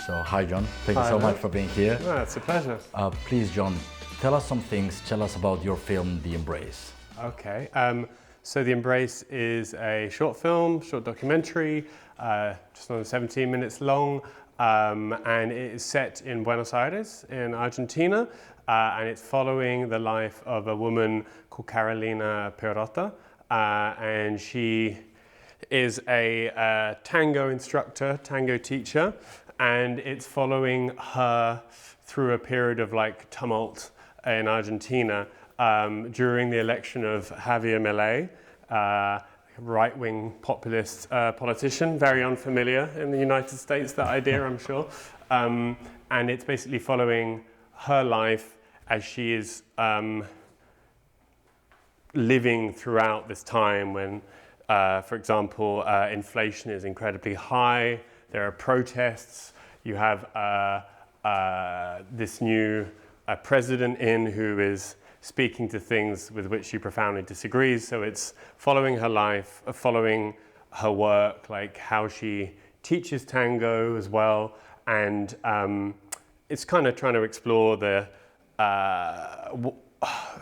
So, hi John, thank you Hi, so Luke. much for being here. Oh, it's a pleasure. Please John, tell us some things, tell us about your film, The Embrace. Okay, so The Embrace is a short film, short documentary, just under 17 minutes long, and it is set in Buenos Aires in Argentina, and it's following the life of a woman called Carolina Pirotta, and she is a tango instructor, tango teacher, and it's following her through a period of like tumult in Argentina during the election of Javier Milei, right-wing populist politician, very unfamiliar in the United States, that idea, I'm sure. And it's basically following her life as she is living throughout this time when, for example, inflation is incredibly high, there are protests, you have this new president who is speaking to things with which she profoundly disagrees. So it's following her life, following her work, like how she teaches tango as well. And it's kind of trying to explore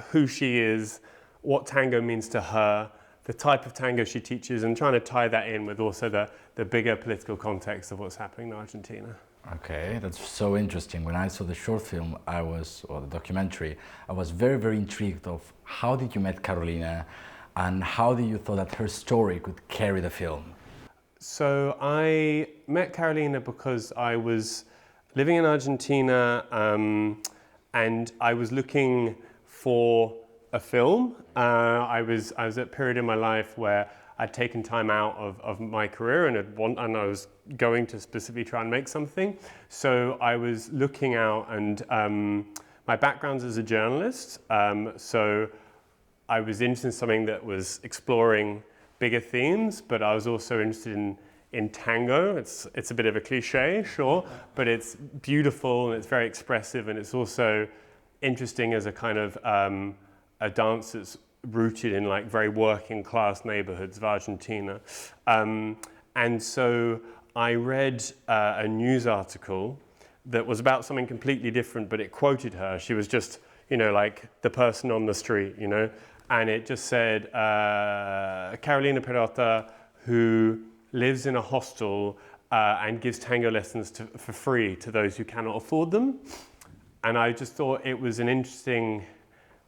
who she is, what tango means to her, the type of tango she teaches, and trying to tie that in with also the bigger political context of what's happening in Argentina. Okay, that's so interesting. When I saw the short film, or the documentary, I was very, very intrigued of how did you met Carolina and how did you thought that her story could carry the film? So I met Carolina because I was living in Argentina and I was looking for a film. I was at a period in my life where I'd taken time out of my career and I was going to specifically try and make something. So I was looking out, and my background's as a journalist, so I was interested in something that was exploring bigger themes, but I was also interested in tango. It's a bit of a cliche, sure, but it's beautiful and it's very expressive, and it's also interesting as a kind of a dance that's rooted in like very working class neighborhoods of Argentina. And so I read a news article that was about something completely different, but it quoted her. She was just, like the person on the street, and it just said, Carolina Pirotta, who lives in a hostel and gives tango lessons for free to those who cannot afford them. And I just thought it was an interesting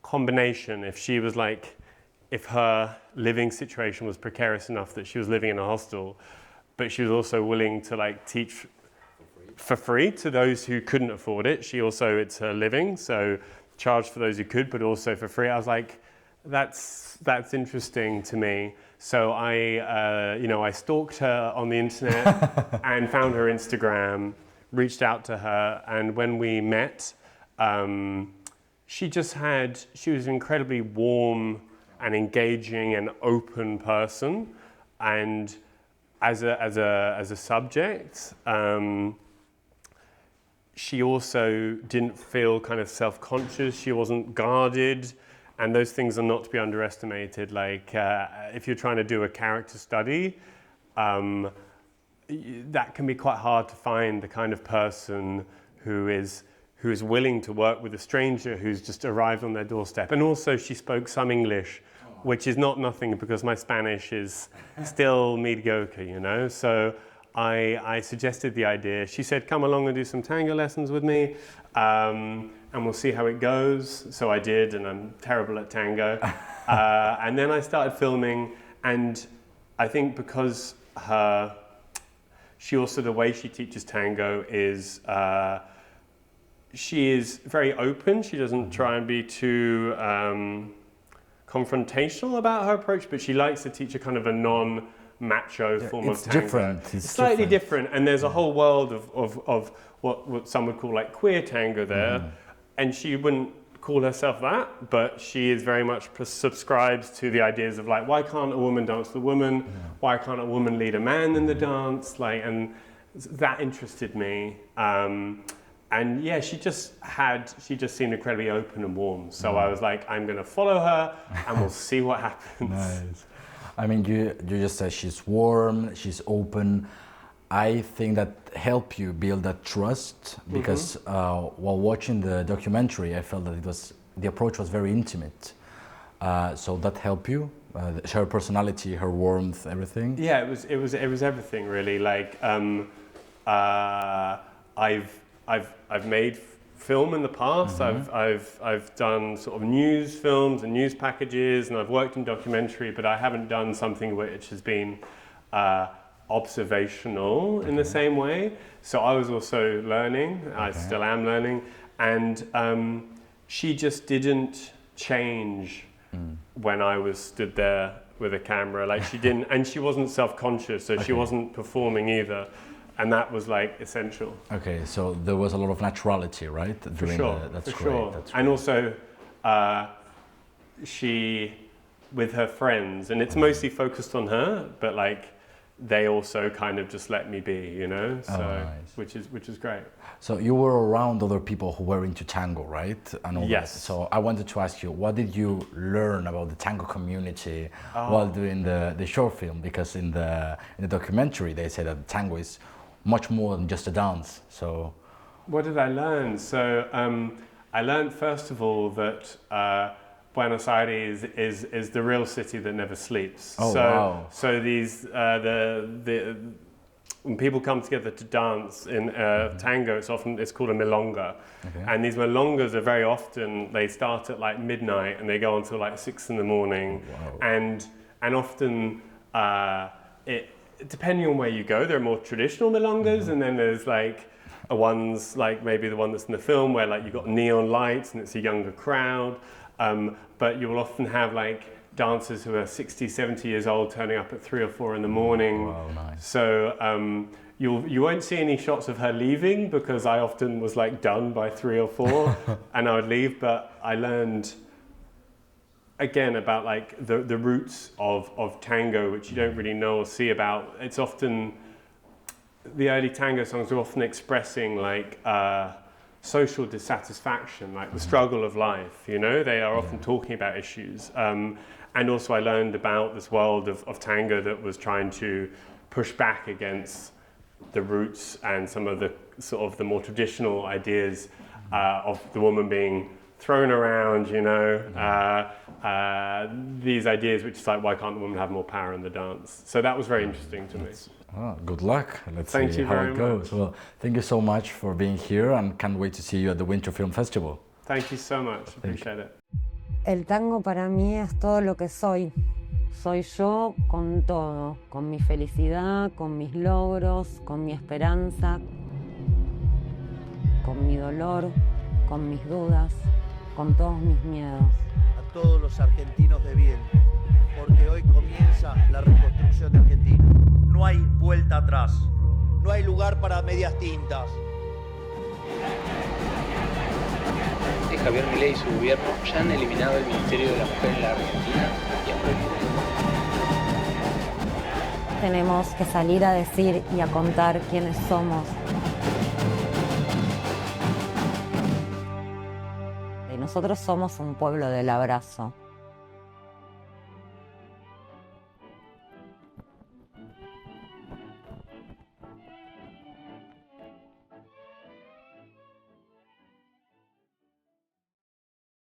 combination. If her living situation was precarious enough that she was living in a hostel, but she was also willing to teach for free to those who couldn't afford it. It's her living, so charged for those who could, but also for free. I was like, that's interesting to me. So I stalked her on the internet and found her Instagram, reached out to her, and when we met, she was an incredibly warm and engaging and open person, and as a subject, she also didn't feel kind of self-conscious. She wasn't guarded, and those things are not to be underestimated. If you're trying to do a character study, that can be quite hard to find the kind of person who is willing to work with a stranger who's just arrived on their doorstep. And also she spoke some English, which is not nothing because my Spanish is still mediocre, So I suggested the idea. She said, come along and do some tango lessons with me, and we'll see how it goes. So I did, and I'm terrible at tango. And then I started filming, and I think because the way she teaches tango is, she is very open. She doesn't try and be too confrontational about her approach, but she likes to teach a kind of a non-macho form of tango. Different. It's slightly different, and there's a whole world of what some would call like queer tango there, and she wouldn't call herself that, but she is very much subscribes to the ideas of why can't a woman dance with a woman? Why can't a woman lead a man in the dance? And that interested me. And yeah, she just seemed incredibly open and warm. So I was like, I'm going to follow her and we'll see what happens. Nice. I mean, you just said she's warm, she's open. I think that helped you build that trust because while watching the documentary, I felt that the approach was very intimate. So that helped you, her personality, her warmth, everything. Yeah, it was everything really. Like I've made film in the past. I've done sort of news films and news packages, and I've worked in documentary, but I haven't done something which has been observational in the same way. So I was also learning. I still am learning, and she just didn't change when I was stood there with a camera. Like she didn't, and she wasn't self-conscious, so she wasn't performing either. And that was like essential. Okay, so there was a lot of naturality, right? For sure, That's for great. sure. That's and great. also, she, with her friends, and it's mostly focused on her, but like they also kind of just let me be, you know. So, nice. which is great. So you were around other people who were into tango, right? And all Yes. that. So I wanted to ask you, what did you learn about the tango community while doing the short film? Because in the documentary, they say that tango is much more than just a dance. So what did I learn? So I learned first of all that Buenos Aires is the real city that never sleeps. Oh, so, wow. So these when people come together to dance in tango, it's called a milonga, and these milongas are very often they start at like midnight and they go until like 6 in the morning, and often depending on where you go, there are more traditional milongas, and then there's like ones like maybe the one that's in the film where like you've got neon lights and it's a younger crowd, but you will often have like dancers who are 60, 70 years old turning up at 3 or 4 in the morning. Wow, nice. So you won't see any shots of her leaving because I often was like done by 3 or 4 and I would leave, but I learned again about like the roots of tango, which you don't really know or see about. It's often, the early tango songs are often expressing like social dissatisfaction, like the struggle of life, you know, they are often talking about issues. And also I learned about this world of tango that was trying to push back against the roots and some of the sort of the more traditional ideas of the woman being thrown around, you know, these ideas which is like, why can't the woman have more power in the dance? So that was very interesting to me. Good luck. Let's Thank see you how very it goes. much. Well, thank you so much for being here and can't wait to see you at the Winter Film Festival. Thank you so much. Appreciate it. El tango para mí es todo lo que soy. Soy yo con todo, con mi felicidad, con mis logros, con mi esperanza, con mi dolor, con mis dudas, con todos mis miedos. A todos los argentinos de bien, porque hoy comienza la reconstrucción de Argentina. No hay vuelta atrás, no hay lugar para medias tintas. Javier Milei y su gobierno ya han eliminado el Ministerio de la Mujer en la Argentina y han prohibido. Tenemos que salir a decir y a contar quiénes somos. Y nosotros somos un pueblo del abrazo.